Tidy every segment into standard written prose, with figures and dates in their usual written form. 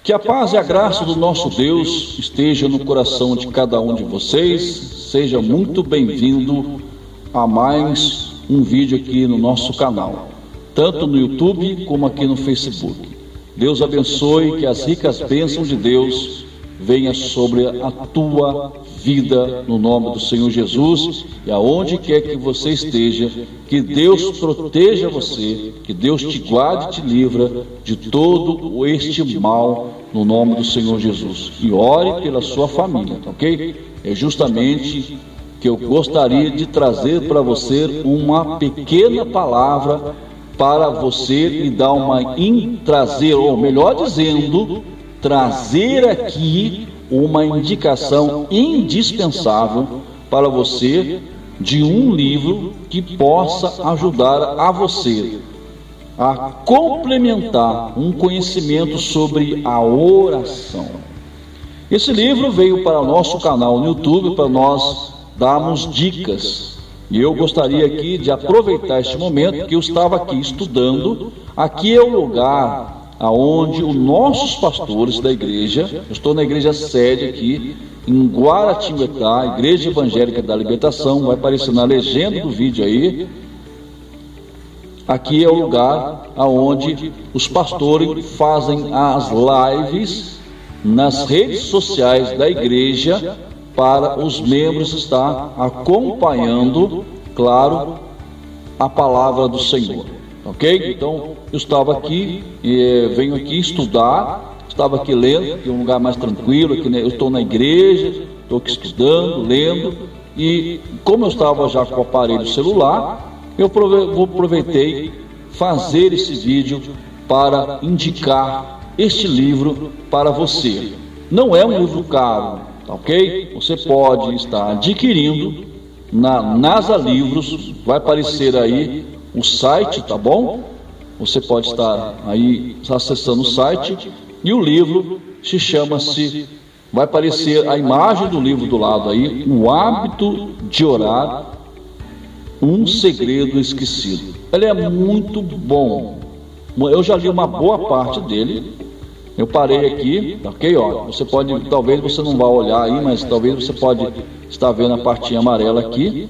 Que a paz e a graça do nosso Deus esteja no coração de cada um de vocês. Seja muito bem-vindo a mais um vídeo aqui no nosso canal, tanto no YouTube como aqui no Facebook. Deus abençoe, que as ricas bênçãos de Deus venham sobre a tua vida, no nome do Senhor Jesus, e aonde quer que você esteja, que Deus proteja você, que Deus te guarde e te livra de todo este mal, no nome do Senhor Jesus. E ore pela sua família, ok? É justamente que eu gostaria de trazer para você uma pequena palavra para você e dar trazer, ou melhor dizendo, trazer aqui uma indicação indispensável para você de um livro que possa ajudar a você a complementar um conhecimento sobre a oração. Esse livro veio para o nosso canal no YouTube para nós darmos dicas. E eu gostaria aqui de aproveitar este momento que eu estava aqui estudando. Aqui é o lugar aonde os nossos pastores da igreja, eu estou na igreja sede aqui em Guaratinguetá, Igreja Evangélica da Libertação, vai aparecer na legenda do vídeo aí. Aqui é o lugar aonde os pastores fazem as lives nas redes sociais da igreja para os membros estar acompanhando, claro, a palavra do Senhor. Ok? Então, eu estava aqui, venho aqui estudar, estava aqui lendo, que é um lugar mais tranquilo, aqui, né? Eu estou na igreja, estou aqui estudando, lendo, e como eu estava já com o aparelho celular, eu aproveitei fazer esse vídeo para indicar este livro para você. Não é um livro caro, ok? Você pode estar adquirindo na NASA Livros, vai aparecer aí o site, tá bom? Você pode estar aí acessando o site, e o livro vai aparecer a imagem do livro do lado aí, O Hábito de Orar, um Segredo Esquecido. Ele é muito bom. Eu já li uma boa parte dele. Eu parei aqui, ok? Ó, você pode, talvez você não vá olhar aí, mas talvez você pode estar vendo a partinha amarela aqui.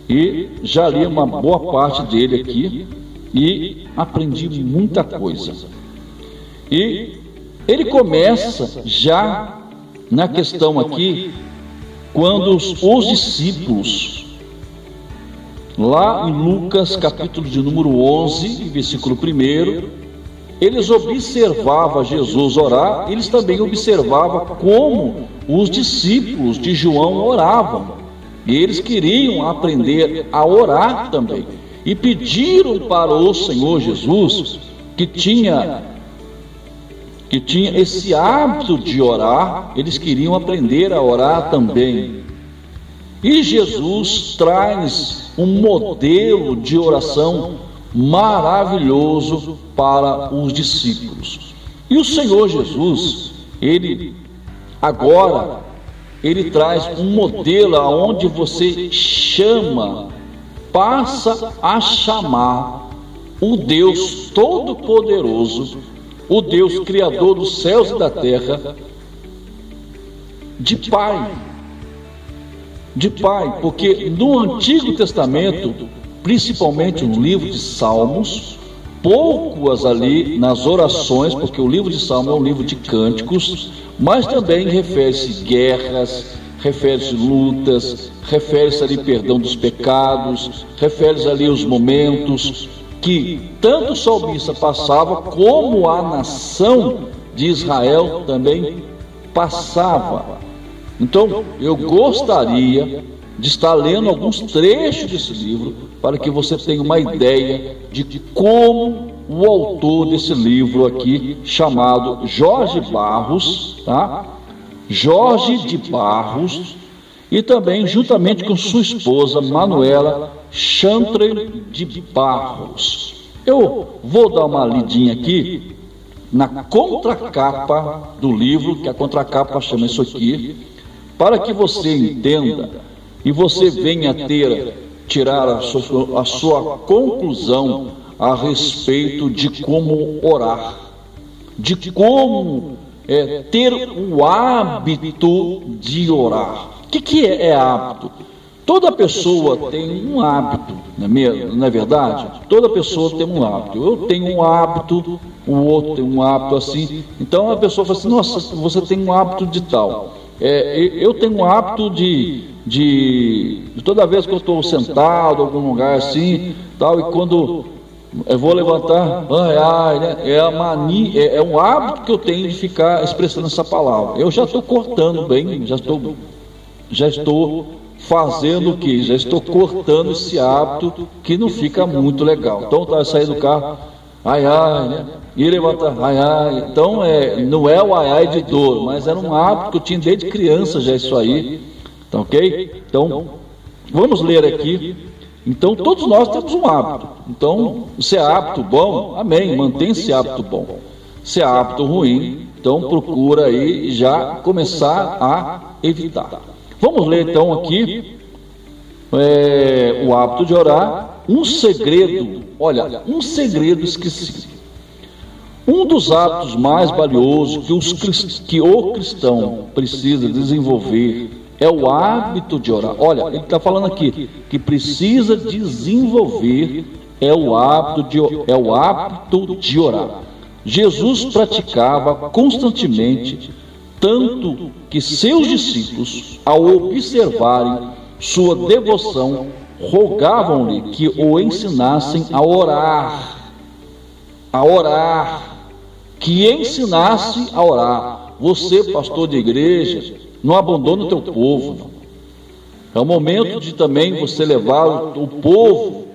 E já li uma boa parte dele aqui e aprendi muita coisa. E ele começa já na questão aqui, quando os discípulos, lá em Lucas capítulo de número 11, versículo 1, eles observavam Jesus orar, eles também observavam como os discípulos de João oravam. E eles queriam aprender a orar também. E pediram para o Senhor Jesus, que tinha esse hábito de orar, eles queriam aprender a orar também. E Jesus traz um modelo de oração maravilhoso para os discípulos. E o Senhor Jesus, ele traz um modelo aonde você passa a chamar o Deus Todo-Poderoso, o Deus Criador dos céus e da terra, de Pai. De Pai, porque no Antigo Testamento, principalmente no livro de Salmos, poucas ali nas orações, porque o livro de Salmos é um livro de cânticos, mas também refere-se guerras, refere-se lutas, refere-se ali perdão dos pecados, refere-se ali os momentos que tanto o salmista passava, como a nação de Israel também passava. Então, eu gostaria de estar lendo alguns trechos desse livro, para que você tenha uma ideia de como o autor desse livro aqui, chamado Jorge Barros, tá? Jorge de Barros, e também juntamente com sua esposa Manuela Chantre de Barros. Eu vou dar uma lidinha aqui na contracapa do livro, que a contracapa chama isso aqui, para que você entenda e você venha ter tirar a sua conclusão a respeito de como orar, de como ter o hábito de orar. O que é hábito? Toda pessoa tem um hábito, não é verdade? Toda pessoa tem um hábito. Eu tenho um hábito, o outro tem um hábito assim. Então a pessoa fala assim: nossa, você tem um hábito de tal. Eu tenho um hábito de toda vez que eu estou sentado em algum lugar assim, tal, e quando eu vou levantar, né? É um hábito que eu tenho de ficar expressando essa palavra. Eu já estou cortando bem, já estou fazendo o que? Já estou cortando esse hábito que não fica muito legal. Então eu saí do carro, né? E levantar, Então não é o de dor, mas era um hábito que eu tinha desde criança já isso aí. Então, ok? Então vamos ler aqui. Então todos nós temos um hábito. Então se é hábito bom, amém, mantém esse hábito bom. Se é hábito ruim, então procura aí já começar a evitar. Vamos ler então aqui o hábito de orar, um segredo, olha, um segredo esquecido. Um dos hábitos mais valiosos que o cristão precisa desenvolver é o hábito de orar. Olha, ele está falando aqui que precisa desenvolver o hábito de orar. Jesus praticava constantemente, tanto que seus discípulos, ao observarem sua devoção, rogavam-lhe que o ensinassem a orar, que ensinasse a orar. Você, pastor de igreja, não abandona o teu povo. É o momento de também você levar o povo,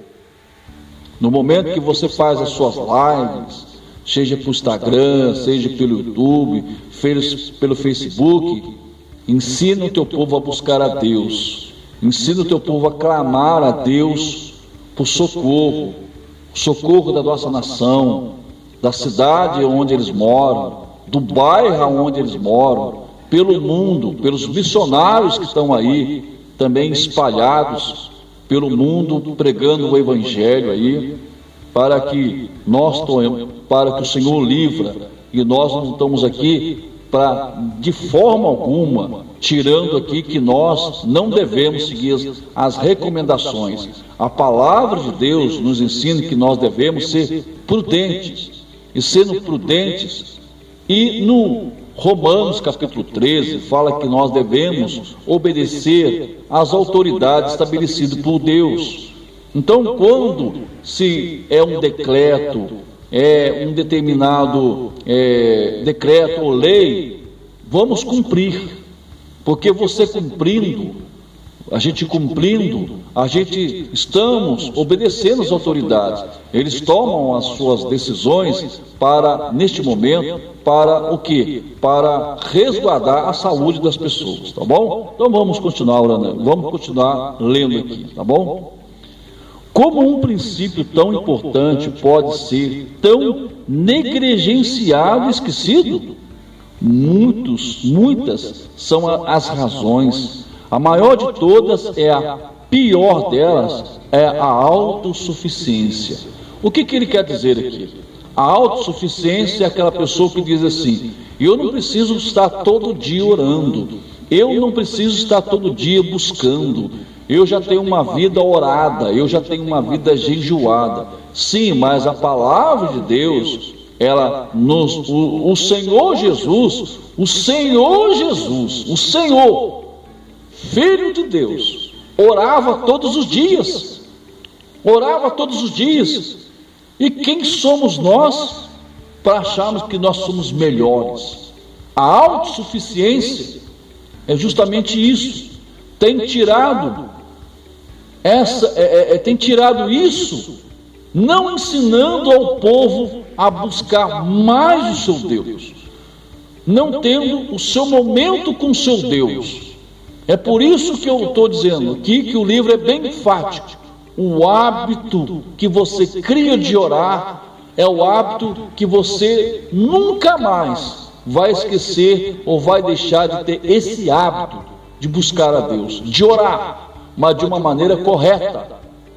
no momento que você faz as suas lives, seja pelo Instagram, seja pelo YouTube, pelo Facebook, ensina o teu povo a buscar a Deus, ensina o teu povo a clamar a Deus por socorro da nossa nação, da cidade onde eles moram, do bairro onde eles moram, pelo mundo, pelos missionários que estão aí, também espalhados pelo mundo, pregando o Evangelho aí, para que o Senhor livra, e nós não estamos aqui para, de forma alguma, tirando aqui que nós não devemos seguir as recomendações. A palavra de Deus nos ensina que nós devemos ser prudentes, e sendo prudentes, e no Romanos capítulo 13 fala que nós devemos obedecer às autoridades estabelecidas por Deus. Então, quando se é um decreto, um determinado decreto ou lei, vamos cumprir, porque você cumprindo, a gente estamos obedecendo às autoridades. Eles tomam as suas decisões neste momento, para o quê? Para resguardar a saúde das pessoas, tá bom? Então vamos continuar orando, vamos continuar lendo aqui, tá bom? Como um princípio tão importante pode ser tão negligenciado e esquecido? Muitas são as razões. A maior de todas, a pior delas, é a autossuficiência. O que ele quer dizer aqui? A autossuficiência é aquela pessoa que diz assim: eu não preciso estar todo dia orando, eu não preciso estar todo dia buscando, eu já tenho uma vida orada, eu já tenho uma vida jejuada. Sim, mas a palavra de Deus, o Senhor Jesus, o Senhor, Filho de Deus, orava todos os dias. E quem somos nós para acharmos que nós somos melhores? A autossuficiência é justamente isso. Tem tirado isso, não ensinando ao povo a buscar mais o seu Deus, não tendo o seu momento com o seu Deus. É por isso que eu estou dizendo aqui que o livro é bem enfático. O hábito que você cria de orar é o hábito que você nunca mais vai esquecer ou vai deixar de ter esse hábito de buscar a Deus, de orar. mas de uma maneira correta,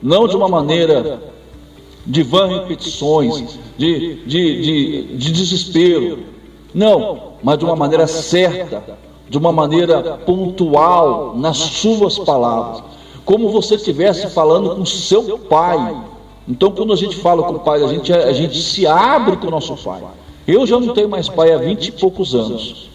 não de uma maneira de vã repetições, de desespero, não, mas de uma maneira certa, de uma maneira pontual nas suas palavras, como você estivesse falando com seu pai. Então, quando a gente fala com o pai, a gente se abre com o nosso pai. Eu já não tenho mais pai há 20 e poucos anos.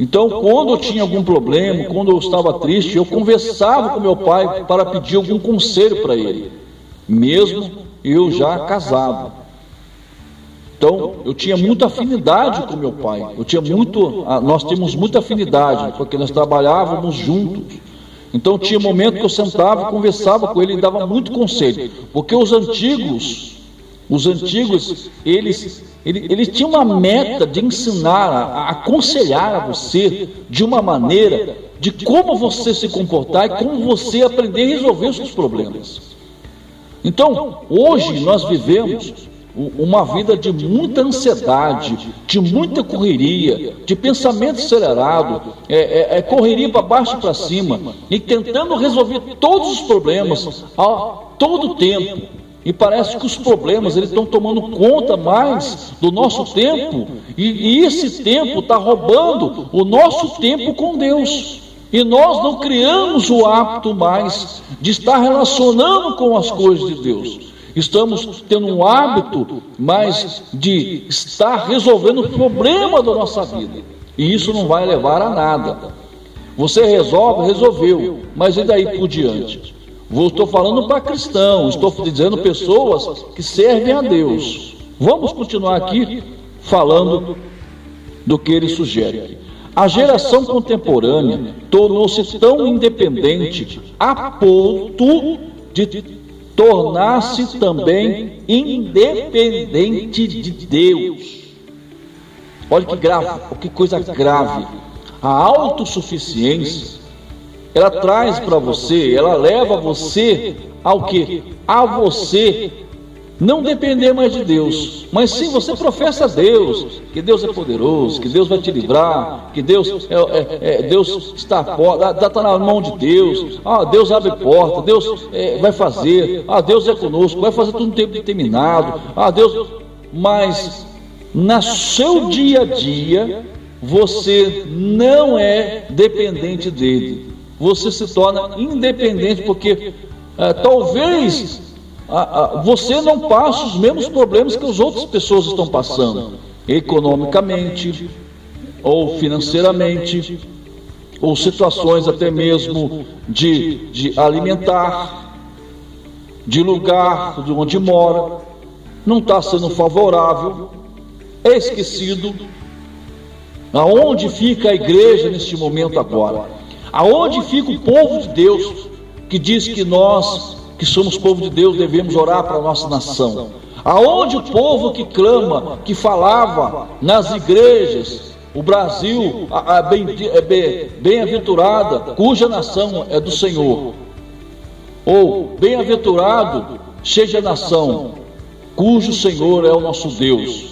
Então, quando eu tinha algum problema, quando eu estava triste, eu conversava com meu pai para pedir algum conselho para ele, mesmo eu já casado. Então, eu tinha muita afinidade com meu pai. Nós tínhamos muita afinidade, porque nós trabalhávamos juntos. Então tinha momento que eu sentava, conversava com ele e dava muito conselho, porque os antigos, eles tinham uma meta de ensinar, a aconselhar a você de uma maneira de como você se comportar e como você aprender a resolver os seus problemas. Então, hoje nós vivemos uma vida de muita ansiedade, de muita correria, de pensamento acelerado, correria para baixo e para cima, e tentando resolver todos os problemas a todo tempo. E parece que os problemas eles estão tomando conta mais do nosso tempo, e esse tempo está roubando o nosso tempo com Deus. E nós não criamos o hábito mais de estar relacionando com as coisas de Deus. Estamos tendo um hábito mais de estar resolvendo o problema da nossa vida. E isso não vai levar a nada. Você resolveu, mas e daí por diante? Estou falando para cristãos, estou dizendo pessoas que servem a Deus. Vamos continuar aqui falando do que ele sugere. A geração contemporânea tornou-se tão independente a ponto de tornar-se também independente de Deus. Olha que grave, que coisa grave. A autossuficiência, ela traz para você, ela leva você ao quê? A você não depender mais de Deus, mas sim você professa a Deus, que Deus é poderoso, que Deus vai te livrar, que Deus está na mão de Deus, Deus abre porta, Deus vai fazer, Deus é conosco, vai fazer tudo no tempo determinado, mas no seu dia a dia você não é dependente dele, você se torna independente, porque talvez você não passa os mesmos problemas que as outras pessoas estão passando, economicamente, ou financeiramente, ou situações até mesmo de alimentar, de lugar de onde mora, não está sendo favorável, é esquecido. Aonde fica a igreja neste momento agora? Aonde fica o povo de Deus que diz que nós, que somos povo de Deus, devemos orar para a nossa nação? Aonde o povo que clama, que falava nas igrejas, o Brasil, bem-aventurada, cuja nação é do Senhor, ou bem-aventurado seja a nação, cujo Senhor é o nosso Deus,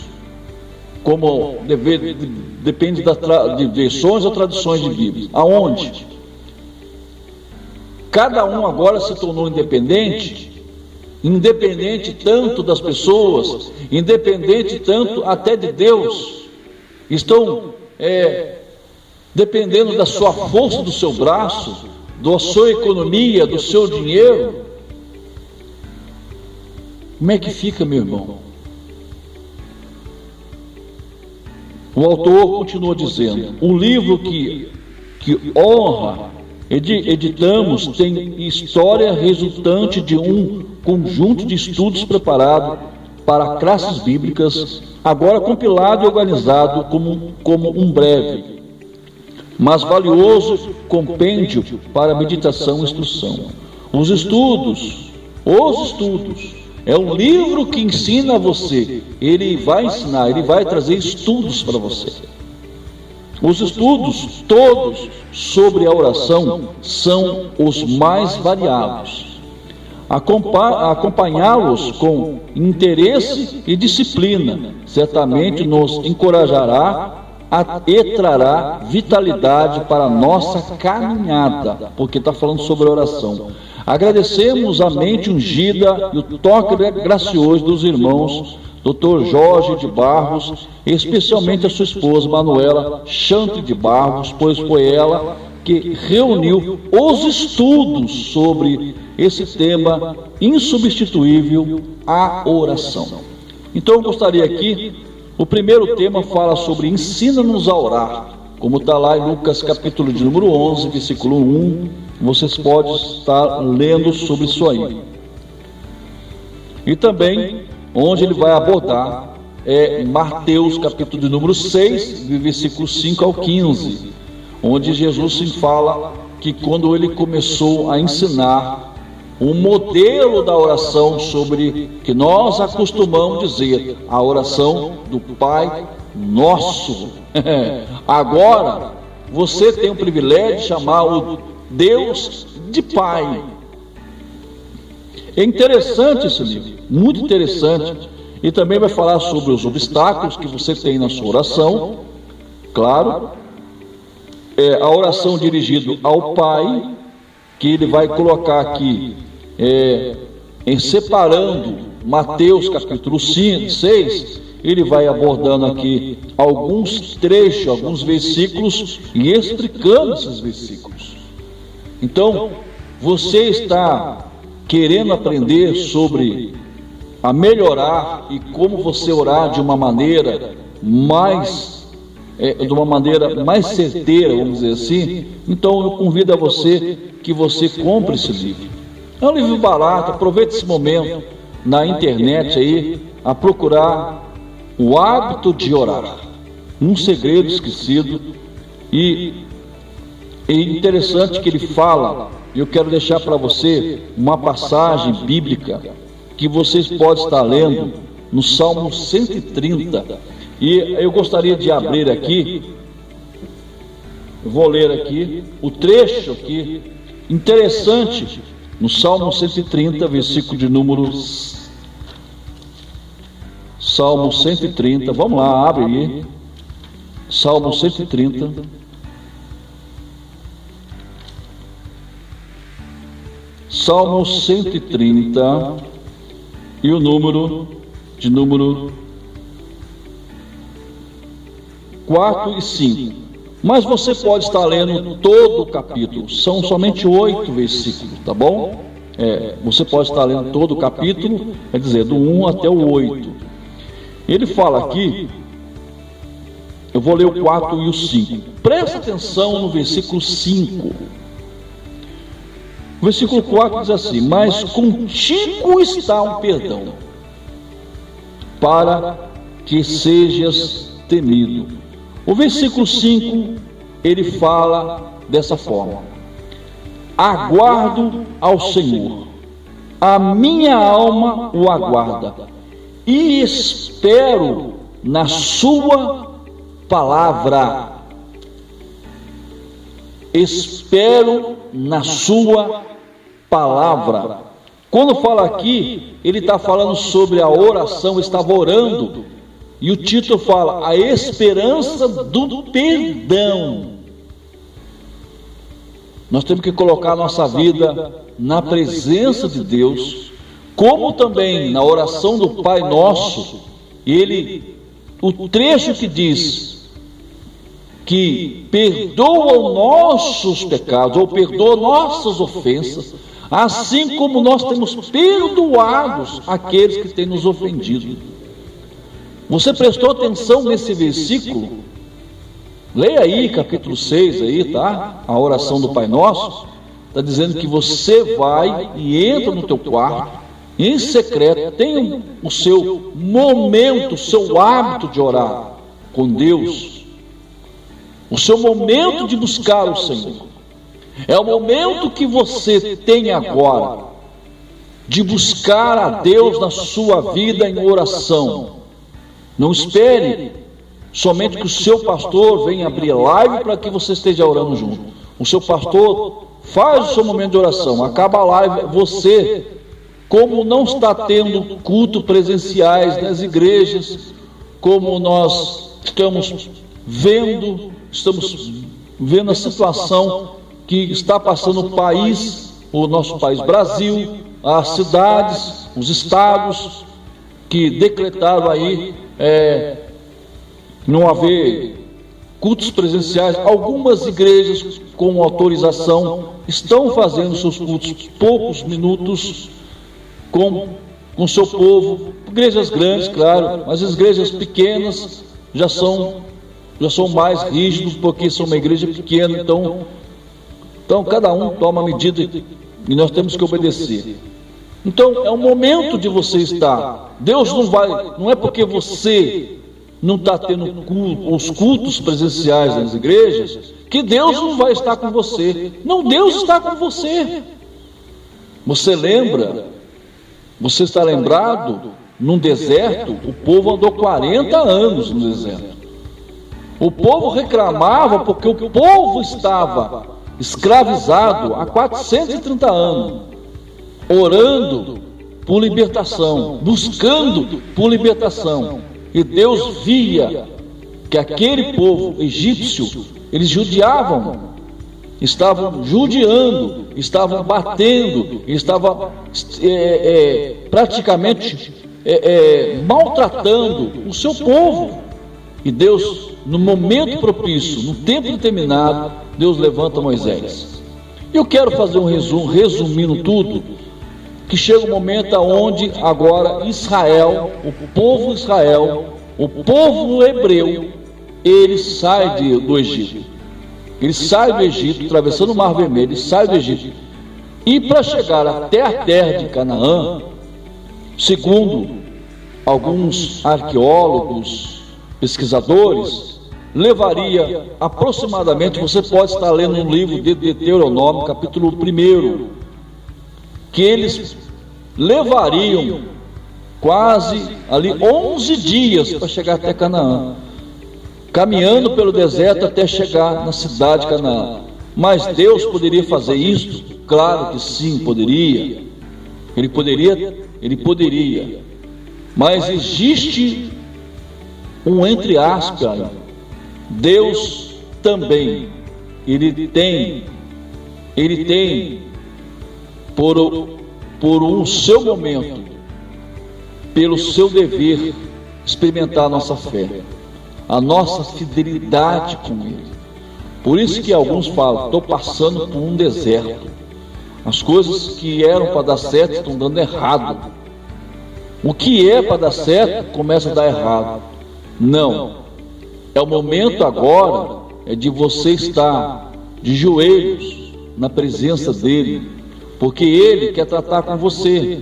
como depende de versões ou tradições de Bíblia. Aonde? Cada um agora se tornou independente tanto das pessoas, independente tanto até de Deus. Estão dependendo da sua força, do seu braço, da sua economia, do seu dinheiro. Como é que fica, meu irmão? O autor continua dizendo: o livro que honra editamos tem história resultante de um conjunto de estudos preparado para classes bíblicas, agora compilado e organizado como um breve, mas valioso compêndio para meditação e instrução. Os estudos, é um livro que ensina a você, ele vai ensinar, ele vai trazer estudos para você. Os estudos todos sobre a oração são os mais variados. Acompanhá-los com interesse e disciplina certamente nos encorajará e trará vitalidade para a nossa caminhada, porque está falando sobre oração. Agradecemos a mente ungida e o toque gracioso dos irmãos Dr. Jorge de Barros, especialmente a sua esposa Manuela Chantre de Barros, pois foi ela que reuniu os estudos sobre esse tema insubstituível, a oração. Então eu gostaria aqui, o primeiro tema fala sobre ensina-nos a orar, como está lá em Lucas capítulo de número 11, versículo 1, vocês podem estar lendo sobre isso aí. E também, onde ele vai abordar, Mateus capítulo de número 6, versículo 5 ao 15, onde Jesus se fala que quando ele começou a ensinar um modelo da oração sobre que nós acostumamos dizer, a oração do Pai Nosso. Agora, você tem o privilégio de chamar o Deus de Pai. É interessante esse livro, muito interessante. E também vai falar sobre os obstáculos que você tem na sua oração. Claro, a oração dirigida ao Pai, que ele vai colocar aqui, em separando Mateus capítulo 5, 6, ele vai abordando aqui alguns trechos, alguns versículos e explicando esses versículos. Então, você está querendo aprender sobre a melhorar e como você orar de uma maneira mais certeira, vamos dizer assim. Então eu convido a você que você compre esse livro. É um livro barato, aproveite esse momento na internet aí a procurar o hábito de orar, um segredo esquecido. E é interessante que ele fala, eu quero deixar para você uma passagem bíblica que vocês podem estar lendo no Salmo 130. E eu gostaria de abrir aqui, eu vou ler aqui o trecho aqui, interessante, no Salmo 130, versículo de número... Salmo 130, vamos lá, abre aí. Salmo 130. Salmo 130 e o número 4 e 5. Mas você pode estar lendo todo o capítulo, são somente 8 versículos, tá bom? Você pode estar lendo todo o capítulo, quer dizer, do 1 até o 8. Ele fala aqui, eu vou ler o 4 e o 5. Presta atenção no versículo 5. O versículo 4 diz assim: mas contigo está um perdão, para que sejas temido. O versículo 5, ele fala dessa forma: aguardo ao Senhor, a minha alma o aguarda, e espero na sua palavra. Espero na sua palavra. Quando fala aqui, ele está falando sobre a oração, estava orando, e o título fala: a esperança do perdão. Nós temos que colocar a nossa vida na presença de Deus, como também na oração do Pai Nosso. O trecho que diz que perdoa os nossos pecados, ou perdoa nossas ofensas, assim como nós temos perdoados aqueles que têm nos ofendido. Você prestou atenção nesse versículo? Leia aí, capítulo 6, aí, tá? A oração do Pai Nosso. Está dizendo que você vai e entra no teu quarto, em secreto, tem o seu momento, o seu hábito de orar com Deus, o seu momento de buscar o Senhor. É o momento que você tem agora de buscar a Deus na sua vida em oração. Não espere somente que o seu pastor venha abrir live para que você esteja orando junto. O seu pastor faz o seu momento de oração, acaba a live, você, como não está tendo culto presenciais nas igrejas, como nós estamos estamos vendo a situação que está passando o país, o nosso país Brasil, as cidades, os estados, que decretaram aí não haver cultos presenciais. Algumas igrejas com autorização estão fazendo seus cultos poucos minutos com seu povo. Igrejas grandes, claro, mas as igrejas pequenas já são mais rígidos, porque são uma igreja pequena. Então cada um toma a medida e nós temos que obedecer. Então é o momento de você estar. Deus não é porque você não está tendo os cultos presenciais nas igrejas, que Deus não vai estar com você. Não, Deus está com você. Você está lembrado, num deserto, o povo andou 40 anos no deserto. O povo reclamava porque o povo estava escravizado há 430 anos, orando por libertação, buscando por libertação. E Deus via que aquele povo egípcio, eles estavam judiando, estavam batendo, estavam praticamente maltratando o seu povo. E Deus, no momento propício, no tempo determinado, Deus levanta Moisés. Eu quero fazer um resumindo tudo, que chega um momento onde agora Israel, o povo hebreu, ele sai do Egito. Ele sai do Egito, atravessando o Mar Vermelho, ele sai do Egito. E para chegar até a terra de Canaã, segundo alguns arqueólogos, pesquisadores, levaria aproximadamente, você pode estar lendo um livro de Deuteronômio, capítulo 1, que eles levariam quase ali 11 dias para chegar até Canaã, caminhando pelo deserto até chegar na cidade de Canaã. Mas Deus poderia fazer isso? Claro que sim, poderia. Ele poderia. Mas existe um entre aspas. Deus também, ele tem por um seu momento, pelo seu dever, experimentar a nossa fé, a nossa fidelidade com Ele. Por isso que alguns falam: estou passando por um deserto, as coisas que eram para dar certo estão dando errado, o que é para dar certo começa a dar errado. Não, é o momento agora de você estar de joelhos na presença dEle, porque Ele quer tratar com você.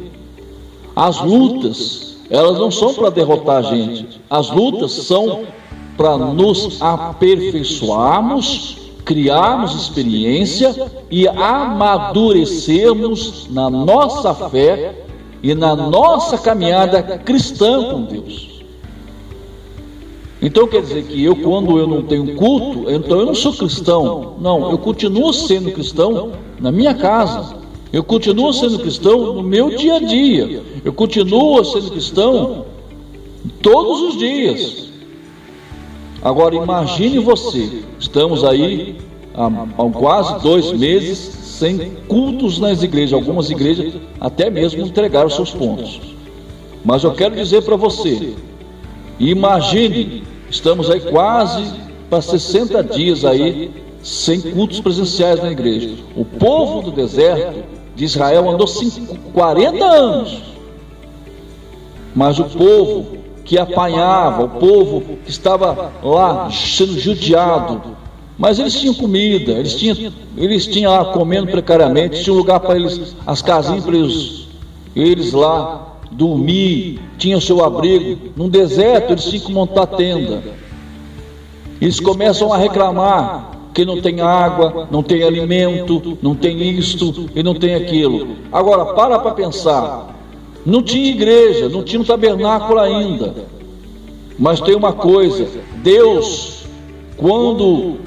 As lutas, elas não são para derrotar a gente, as lutas são para nos aperfeiçoarmos, criarmos experiência e amadurecermos na nossa fé e na nossa caminhada cristã com Deus. Então quer dizer que quando eu não tenho culto, então eu não sou cristão. Não, eu continuo sendo cristão na minha casa, eu continuo sendo cristão no meu dia a dia, eu continuo sendo cristão todos os dias. Agora imagine você, estamos aí há quase 2 meses sem cultos nas igrejas. Algumas igrejas até mesmo entregaram seus pontos. Mas eu quero dizer para você, imagine, estamos aí quase para 60 dias aí sem cultos presenciais na igreja. O povo do deserto de Israel andou 40 anos, mas o povo que apanhava, o povo que estava lá sendo judiado, mas eles tinham comida, eles tinham lá comendo precariamente, tinha um lugar para eles, as casinhas para eles lá dormir, tinham seu abrigo. Num deserto eles tinham que montar tenda. Eles começam a reclamar que não tem água, não tem alimento, não tem isto e não tem aquilo. Agora para pensar, não tinha igreja, não tinha um tabernáculo ainda. Mas tem uma coisa: Deus, quando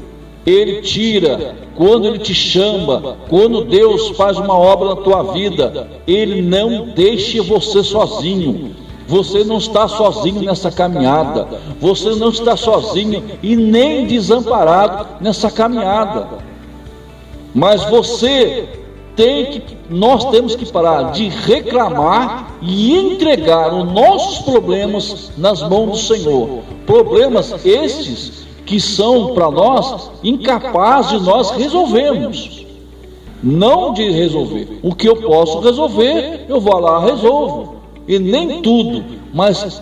Ele te chama, quando Deus faz uma obra na tua vida, Ele não deixa você sozinho. Você não está sozinho nessa caminhada. Você não está sozinho e nem desamparado nessa caminhada. Mas nós temos que parar de reclamar e entregar os nossos problemas nas mãos do Senhor. Problemas estes que são para nós incapazes de nós resolvermos. Não de resolver. O que eu posso resolver, eu vou lá e resolvo. E nem tudo, mas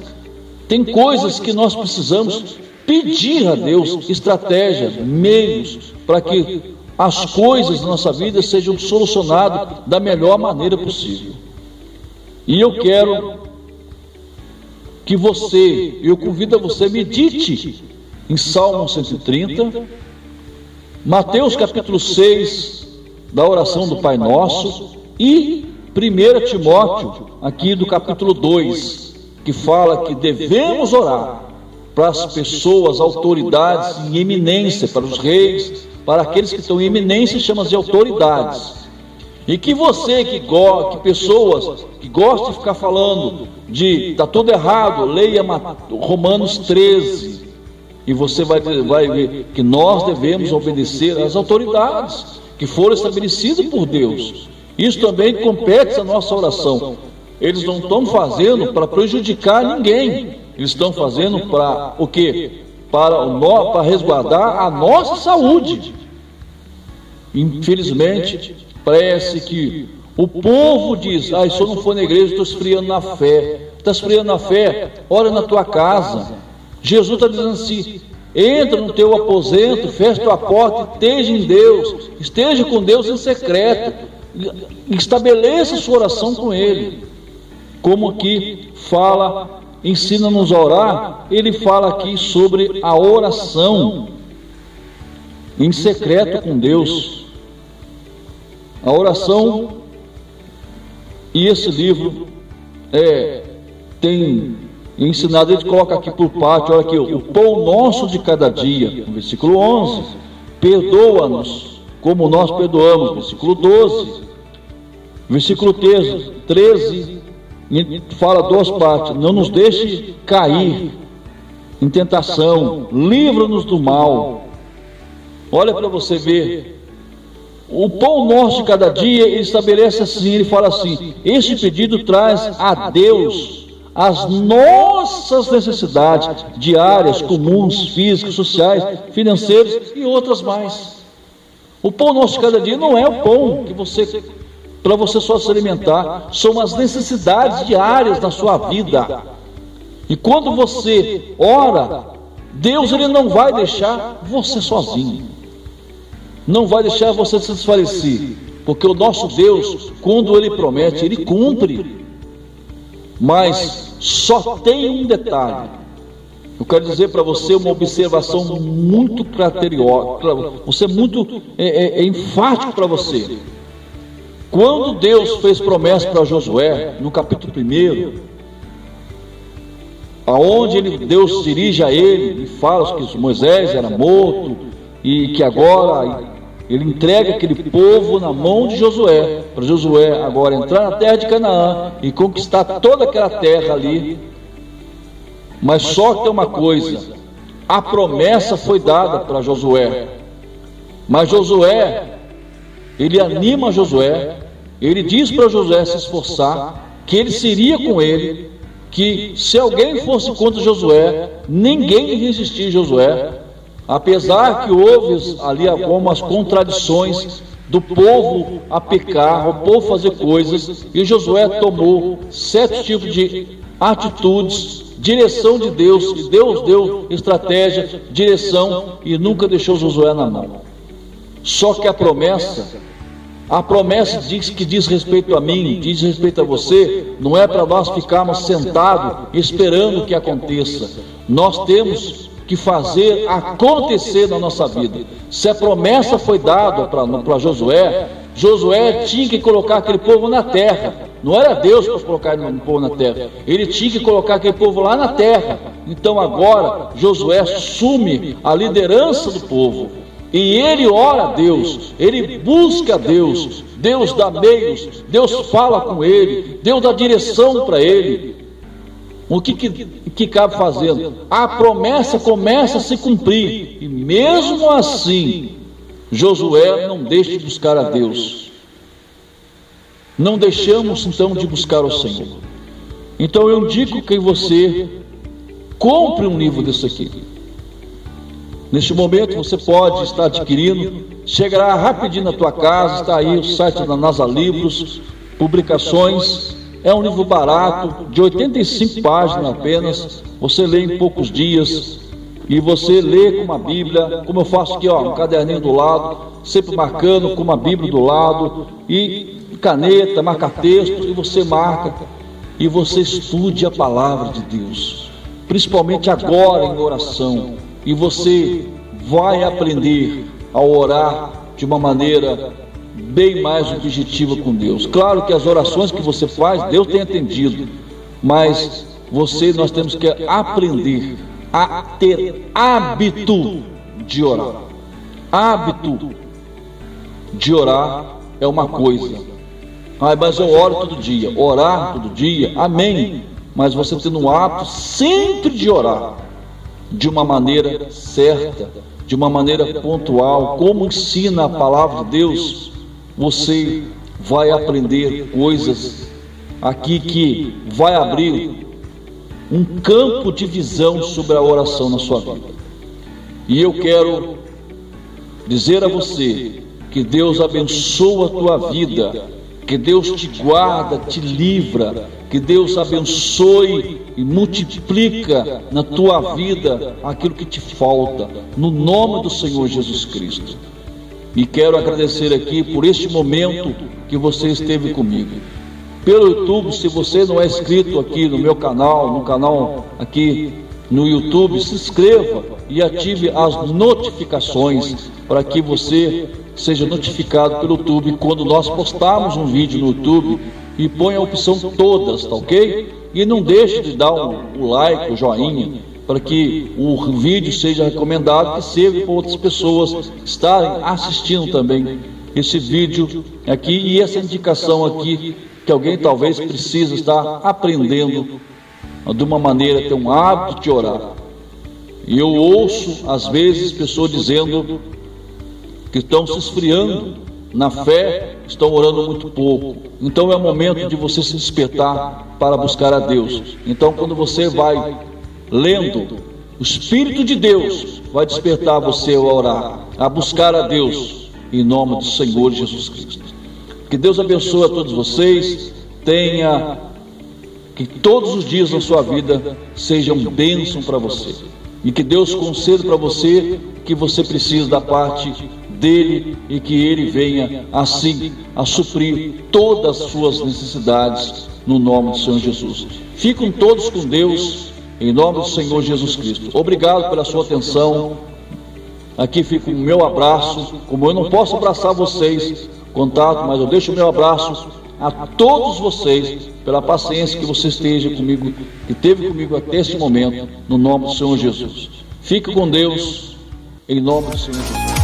tem coisas que nós precisamos pedir a Deus, estratégias, meios, para que as coisas da nossa vida sejam solucionadas da melhor maneira possível. E eu quero que eu convido a você, medite em Salmo 130, Mateus capítulo 6, da oração do Pai Nosso, e 1 Timóteo, aqui do capítulo 2, que fala que devemos orar para as pessoas, autoridades em eminência, para os reis, para aqueles que estão em eminência, chama-se de autoridades. E que você, que pessoas que gostam de ficar falando de está tudo errado, leia Romanos 13, e você vai ver que nós devemos obedecer às autoridades que foram estabelecidas por Deus. Isso também compete à nossa oração. Eles não estão fazendo para prejudicar ninguém. Eles estão fazendo para o quê? Para resguardar a nossa saúde. Infelizmente, parece que o povo diz: se eu não for na igreja, estou esfriando na fé. Está esfriando na fé? Ora na tua casa. Jesus está dizendo assim: entra no teu aposento, fecha tua porta, esteja em Deus, esteja com Deus em secreto, estabeleça sua oração com Ele. Como aqui fala, ensina-nos a orar, ele fala aqui sobre a oração em secreto com Deus. A oração, e esse livro tem ensinado, ele coloca aqui por parte, olha aqui, o pão nosso de cada dia, no versículo 11, perdoa-nos como nós perdoamos, versículo 12, versículo 13, fala duas partes: não nos deixe cair em tentação, livra-nos do mal. Olha para você ver, o pão nosso de cada dia, ele estabelece assim, ele fala assim: este pedido traz a Deus as nossas necessidades diárias, comuns, físicas, sociais, financeiras e outras mais. O pão nosso de cada dia não é o pão que para você só se alimentar, são as necessidades diárias da sua vida. E quando você ora, Deus, ele não vai deixar você sozinho, não vai deixar você se desfalecer, porque o nosso Deus, quando ele promete, ele cumpre. Mas só tem um detalhe. Eu quero dizer para você uma observação muito criteriosa, você muito enfático para você. Quando Deus fez promessa para Josué, no capítulo 1, aonde Deus dirige a ele e fala que Moisés era morto e que agora ele entrega aquele povo na mão de Josué, para Josué agora entrar na terra de Canaã e conquistar toda aquela terra ali. Mas só que tem uma coisa: a promessa foi dada para Josué, mas Josué, ele anima Josué, ele diz para Josué se esforçar, que ele seria com ele, que se alguém fosse contra Josué, ninguém ia resistir a Josué, apesar que houve ali algumas contradições do povo a pecar, o povo fazer coisas, e Josué tomou 7 tipos de atitudes, direção de Deus, e Deus deu estratégia, direção, e nunca deixou Josué na mão. Só que a promessa diz respeito a mim, diz respeito a você, não é para nós ficarmos sentados esperando que aconteça. Nós temos que fazer acontecer na nossa vida. Se a promessa foi dada para Josué, Josué tinha que colocar aquele povo na terra. Não era Deus para colocar o povo na terra, ele tinha que colocar aquele povo lá na terra. Então agora Josué assume a liderança do povo, e ele ora a Deus, ele busca a Deus, Deus dá meios, Deus fala com ele, Deus dá direção para ele. O que cabe fazer? A promessa começa a se cumprir, e mesmo assim, Josué não deixa de buscar a Deus. Não deixamos então de buscar o Senhor. Então eu indico que você compre um livro desse aqui. Neste momento você pode estar adquirindo, chegará rapidinho na tua casa, está aí o site da NASA Livros, publicações. É um livro barato, de 85 páginas apenas, você lê em poucos dias, e você lê com uma Bíblia, como eu faço aqui, um caderninho do lado, sempre marcando com uma Bíblia do lado, e caneta, marca texto, e você marca, e você estude a palavra de Deus, principalmente agora em oração, e você vai aprender a orar de uma maneira bem mais objetiva com Deus. Claro que as orações que você faz, Deus tem atendido, mas nós temos que aprender a ter hábito de orar. Hábito de orar é uma coisa. Mas eu oro todo dia. Orar todo dia, amém. Mas você tendo um hábito sempre de orar, de uma maneira certa, de uma maneira pontual, como ensina a palavra de Deus, você vai aprender coisas aqui que vai abrir um campo de visão sobre a oração na sua vida. E eu quero dizer a você que Deus abençoa a tua vida, que Deus te guarda, te livra, que Deus abençoe e multiplica na tua vida aquilo que te falta, no nome do Senhor Jesus Cristo. E quero agradecer aqui por este momento que você esteve comigo. Pelo YouTube, se você não é inscrito aqui no meu canal, no canal aqui no YouTube, se inscreva e ative as notificações para que você seja notificado pelo YouTube quando nós postarmos um vídeo no YouTube, e ponha a opção todas, tá ok? E não deixe de dar o like, o joinha, para que o vídeo seja recomendado, que serve para outras pessoas estarem assistindo também esse vídeo aqui e essa indicação aqui, que alguém talvez precisa estar aprendendo de uma maneira, ter um hábito de orar. E eu ouço às vezes pessoas dizendo que estão se esfriando na fé, estão orando muito pouco. Então é o momento de você se despertar para buscar a Deus. Então quando você vai lendo, o Espírito de Deus vai despertar você a orar, a buscar a Deus, em nome do Senhor Jesus Cristo. Que Deus abençoe a todos vocês, que todos os dias da sua vida sejam bênção para você, e que Deus conceda para você que você precisa da parte dele, e que ele venha assim a suprir todas as suas necessidades no nome do Senhor Jesus. Fiquem todos com Deus, em nome do Senhor Jesus Cristo. Obrigado pela sua atenção. Aqui fica o meu abraço. Como eu não posso abraçar vocês, contato, mas eu deixo o meu abraço a todos vocês pela paciência que você esteja comigo, que teve comigo até este momento, no nome do Senhor Jesus. Fique com Deus, em nome do Senhor Jesus.